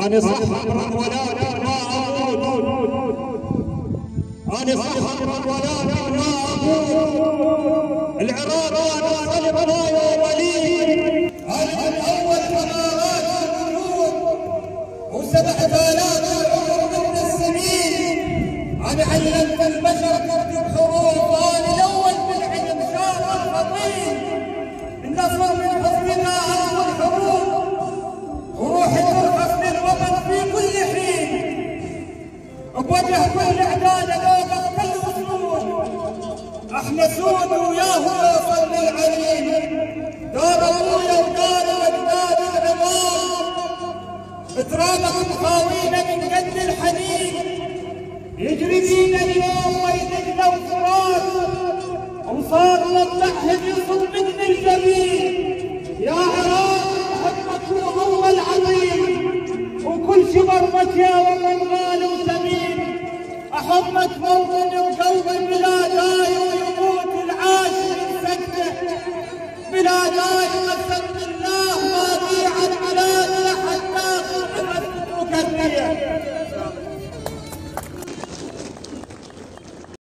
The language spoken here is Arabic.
أنا صح ولكن ما أموت، أنا صح ولكن ما أموت. العراق أنا صلب يا ولي، أنا من أول حضارات الوجود و7000 عمر من السنين. أنا علمت البشر تكتب حروف، أنا الأول بالعلم شاطر خطير. النصر من حزبنا أول حروف، وروحي ترخص للوطن في كل حين. بوجه كل اعداد نوقف كل اسلوب، احنا سود وياهو وصل للعليم. دار ابويا ودار اجداد العمار، ترابط مخاوينا من قد الحنين. يجري بينا اليوم ويدقنا وفراس، وصار للمعهد يصب من الجبين. يا عراق حبك هو العظيم، وكل شي برمك يا والله غالي وثمين. احبك موطن وقلبي بلاداي، ويموت العاشق سكته بلاداي.